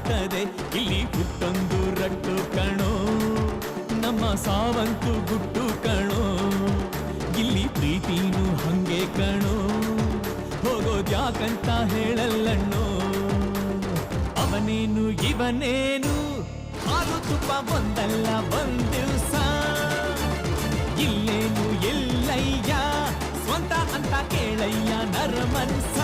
ಕಾಡ್ತದೆ ಇಲ್ಲಿ ಹುಟ್ಟೊಂದು ರಟ್ಟು ಕಣೋ ನಮ್ಮ ಸಾವಂತು ಗುಟ್ಟು ಕಣೋ ಇಲ್ಲಿ ಪ್ರೀತಿನೂ ಹಂಗೆ ಕಣೋ ಹೋಗೋದ್ಯಾಕಂತ ಹೇಳಲ್ಲಣ್ಣೋ ಅವನೇನು ಇವನೇನು ಹಾಲು ತುಪ್ಪ ಒಂದಲ್ಲ ಒಂದಿವ್ಸ ಇಲ್ಲೇನು ಎಲ್ಲಯ್ಯ ಸ್ವಂತ ಅಂತ ಕೇಳಯ್ಯ ನರಮನ್ಸ